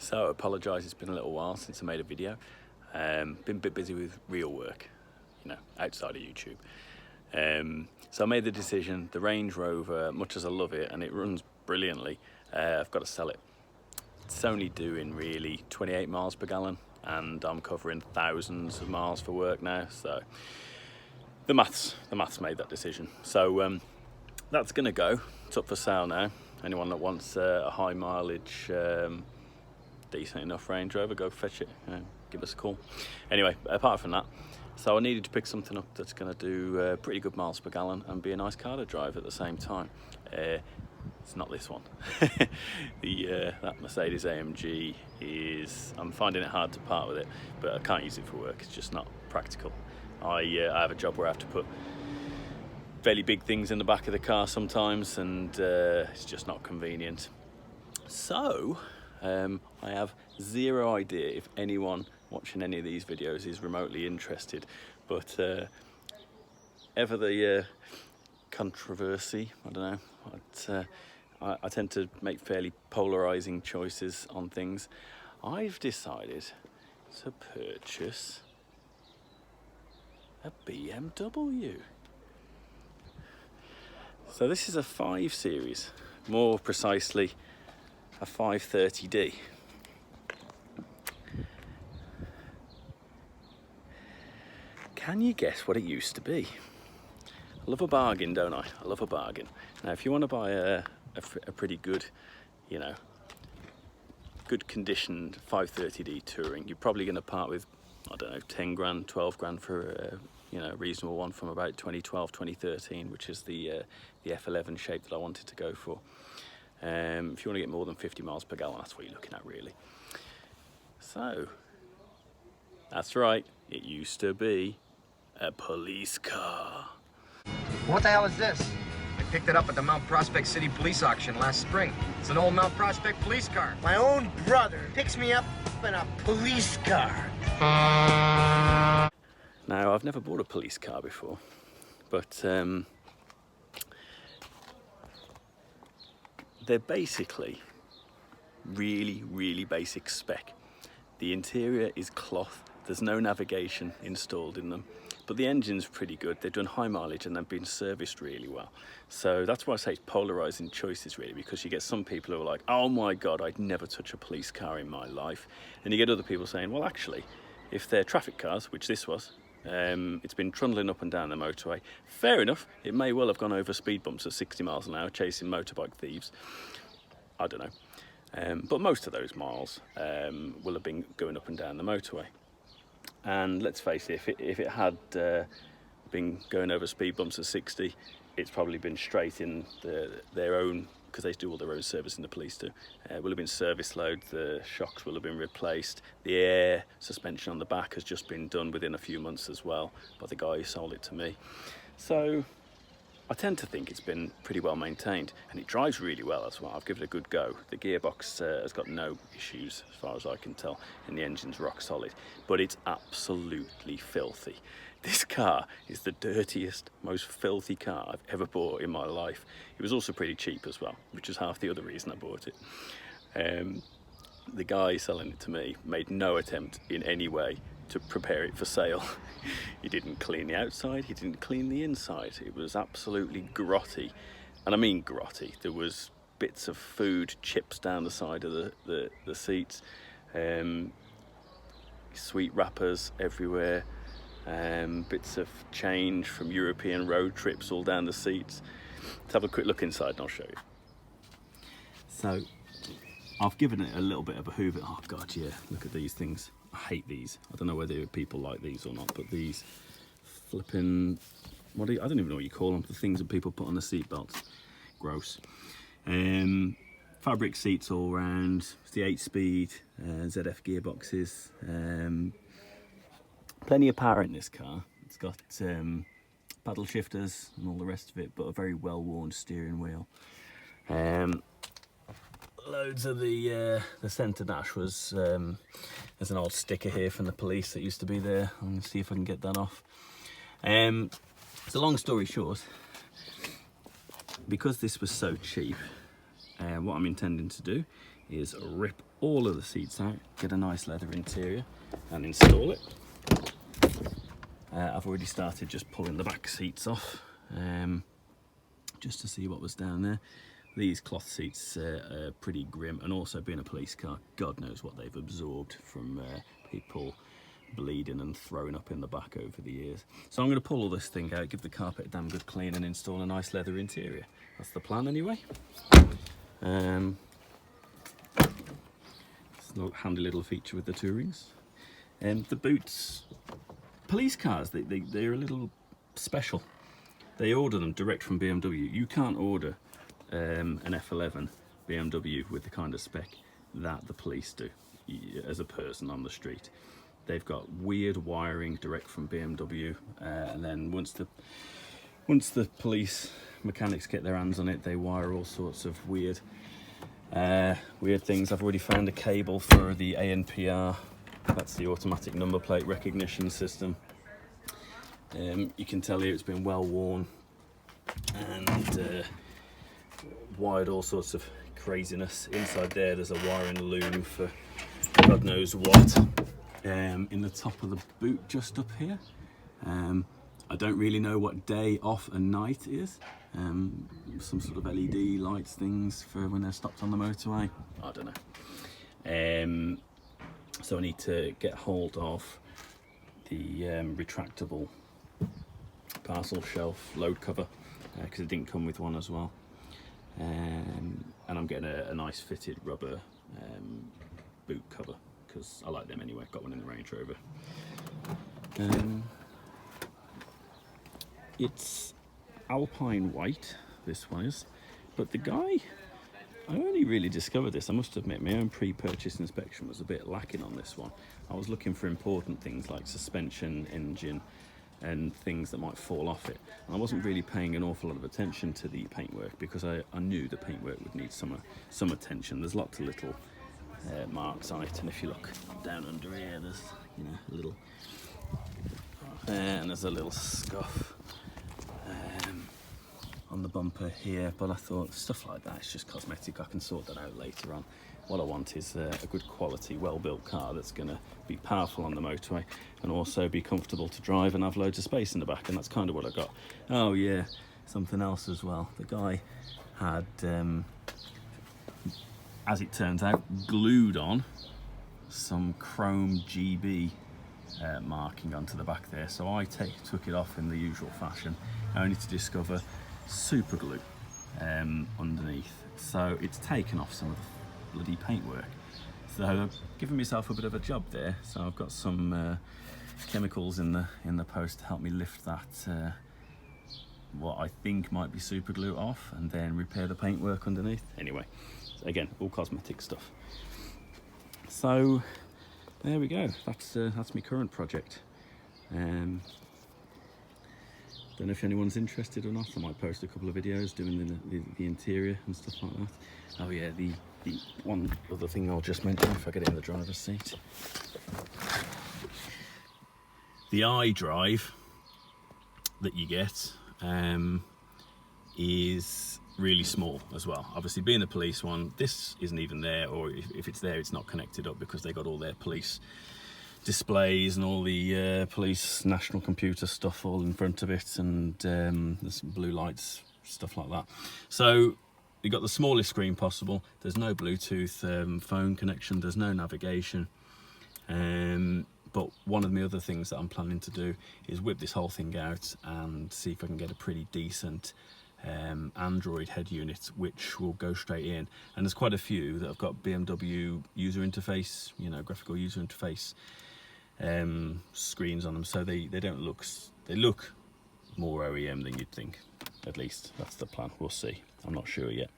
So I apologise, it's been a little while since I made a video. Been a bit busy with real work, you know, outside of YouTube. So I made the decision, the Range Rover, much as I love it and it runs brilliantly, I've got to sell it. It's only doing really 28 miles per gallon and I'm covering thousands of miles for work now, so the maths made that decision. So that's gonna go. It's up for sale now. Anyone that wants a high mileage, decent enough Range Rover, go fetch it, give us a call. Anyway, apart from that, so I needed to pick something up that's going to do pretty good miles per gallon and be a nice car to drive at the same time. It's not this one. That Mercedes AMG is, I'm finding it hard to part with it, but I can't use it for work, it's just not practical. I have a job where I have to put fairly big things in the back of the car sometimes, and it's just not convenient. So I have zero idea if anyone watching any of these videos is remotely interested, but ever the controversy, I don't know, I tend to make fairly polarizing choices on things. I've decided to purchase a BMW. So this is a 5 Series, more precisely a 530D. Can you guess what it used to be? I love a bargain, don't I? I love a bargain. Now, if you want to buy a pretty good, you know, good conditioned 530D Touring, you're probably going to part with, I don't know, 10 grand, 12 grand for a, you know, reasonable one from about 2012, 2013, which is the F11 shape that I wanted to go for. If you want to get more than 50 miles per gallon, that's what you're looking at, really. So, that's right, it used to be a police car. What the hell is this? I picked it up at the Mount Prospect City Police Auction last spring. It's an old Mount Prospect police car. My own brother picks me up in a police car. Now, I've never bought a police car before, but they're basically really basic spec. The interior is cloth, there's no navigation installed in them, but the engine's pretty good. They've done high mileage and they've been serviced really well. So that's why I say it's polarizing choices, really, because you get some people who are like, oh my God, I'd never touch a police car in my life. And you get other people saying, well, actually, if they're traffic cars, which this was, it's been trundling up and down the motorway. Fair enough, it may well have gone over speed bumps at 60 miles an hour chasing motorbike thieves. I don't know. But most of those miles will have been going up and down the motorway. And let's face it, if it had been going over speed bumps at 60, it's probably been straight in their own, because they do all their own servicing, the police do. Will have been service load, the shocks will have been replaced, the air suspension on the back has just been done within a few months as well by the guy who sold it to me. So I tend to think it's been pretty well maintained, and it drives really well as well. I've given it a good go. The gearbox has got no issues as far as I can tell, and the engine's rock solid, but it's absolutely filthy. This car is the dirtiest, most filthy car I've ever bought in my life. It was also pretty cheap as well, which is half the other reason I bought it. The guy selling it to me made no attempt in any way to prepare it for sale. He didn't clean the outside, he didn't clean the inside. It was absolutely grotty, and I mean grotty. There was bits of food, chips down the side of the seats, sweet wrappers everywhere, bits of change from European road trips all down the seats. Let's have a quick look inside and I'll show you. So I've given it a little bit of a hoover. Oh God, yeah, look at these things. I hate these. I don't know whether people like these or not, but these flipping, I don't even know what you call them, the things that people put on the seat belts. Gross. Fabric seats all round. It's the 8-speed ZF gearboxes. Plenty of power in this car. It's got paddle shifters and all the rest of it, but a very well-worn steering wheel. Loads of the centre dash was, there's an old sticker here from the police that used to be there. I'm going to see if I can get that off. So long story short, because this was so cheap, what I'm intending to do is rip all of the seats out, get a nice leather interior and install it. I've already started just pulling the back seats off just to see what was down there. These cloth seats are pretty grim, and also being a police car, God knows what they've absorbed from people bleeding and throwing up in the back over the years. So I'm going to pull all this thing out, give the carpet a damn good clean and install a nice leather interior. That's the plan anyway. It's a handy little feature with the Tourings. The boots, police cars, they're a little special. They order them direct from BMW. You can't order an F11 BMW with the kind of spec that the police do as a person on the street. They've got weird wiring direct from BMW, and then once the police mechanics get their hands on it, they wire all sorts of weird things. I've already found a cable for the ANPR, that's the automatic number plate recognition system. You can tell here it's been well worn and wired all sorts of craziness. Inside there's a wiring loom for God knows what. In the top of the boot just up here, I don't really know what day off and night is. Some sort of LED lights things for when they're stopped on the motorway, I don't know. So I need to get hold of the retractable parcel shelf load cover, because it didn't come with one as well. And I'm getting a nice fitted rubber boot cover, because I like them anyway. Got one in the Range Rover. It's Alpine white, this one is, but the guy, I only really discovered this, I must admit, my own pre-purchase inspection was a bit lacking on this one. I was looking for important things like suspension, engine, and things that might fall off it. And I wasn't really paying an awful lot of attention to the paintwork, because I knew the paintwork would need some attention. There's lots of little marks on it, and if you look down under here, there's a little, and there's a little scuff on the bumper here, but I thought stuff like that is just cosmetic. I can sort that out later on. What I want is a good quality, well-built car that's going to be powerful on the motorway and also be comfortable to drive and have loads of space in the back, and that's kind of what I got. Oh yeah, something else as well. The guy had, as it turns out, glued on some chrome GB marking onto the back there, so I took it off in the usual fashion, only to discover super glue underneath. So it's taken off some of the bloody paintwork. So I've given myself a bit of a job there. So I've got some chemicals in the post to help me lift that what I think might be super glue off, and then repair the paintwork underneath. Anyway, so again, all cosmetic stuff. So there we go. That's my current project. Don't know if anyone's interested or not. I might post a couple of videos doing the interior and stuff like that. Oh yeah, the one other thing I'll just mention if I get in the driver's seat. The iDrive that you get is really small as well. Obviously, being the police one, this isn't even there, or if it's there, it's not connected up, because they got all their police displays and all the police national computer stuff all in front of it, and there's some blue lights, stuff like that. So you got the smallest screen possible. There's no Bluetooth phone connection, there's no navigation, but one of the other things that I'm planning to do is whip this whole thing out and see if I can get a pretty decent Android head unit which will go straight in. And there's quite a few that have got BMW user interface, graphical user interface screens on them, so they don't look, they look more OEM than you'd think. At least that's the plan. We'll see, I'm not sure yet.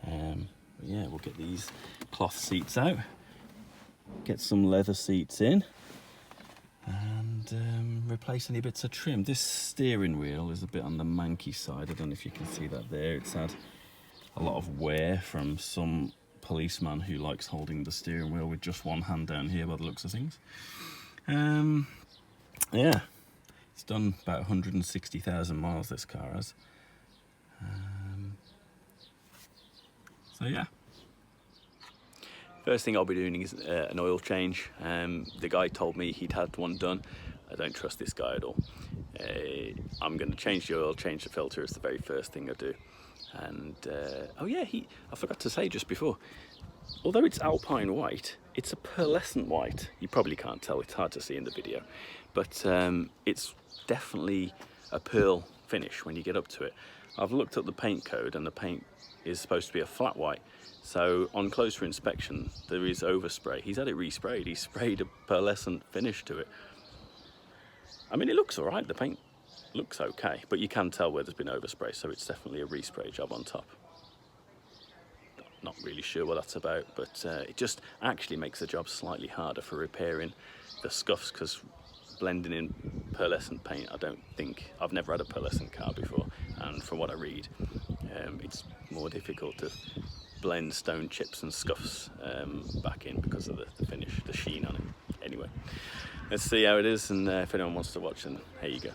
But yeah, we'll get these cloth seats out, get some leather seats in, and replace any bits of trim. This steering wheel is a bit on the manky side. I don't know if you can see that there. It's had a lot of wear from some policeman who likes holding the steering wheel with just one hand down here by the looks of things. Yeah, it's done about 160,000 miles, this car has. So yeah, First thing I'll be doing is an oil change. The guy told me he'd had one done. I don't trust this guy at all. I'm going to change the oil, change the filter. It's the very first thing I do. And oh yeah, I forgot to say just before, although it's Alpine white, it's a pearlescent white. You probably can't tell, it's hard to see in the video, but it's definitely a pearl finish when you get up to it. I've looked at the paint code and the paint is supposed to be a flat white. So on closer inspection, there is overspray. He's had it resprayed. He's sprayed a pearlescent finish to it. I mean, it looks all right. The paint looks okay, but you can tell where there's been overspray. So it's definitely a respray job on top. Not really sure what that's about, but it just actually makes the job slightly harder for repairing the scuffs, because blending in pearlescent paint, I've never had a pearlescent car before, and from what I read, it's more difficult to blend stone chips and scuffs back in because of the finish, the sheen on it. Anyway, let's see how it is, and if anyone wants to watch, then here you go.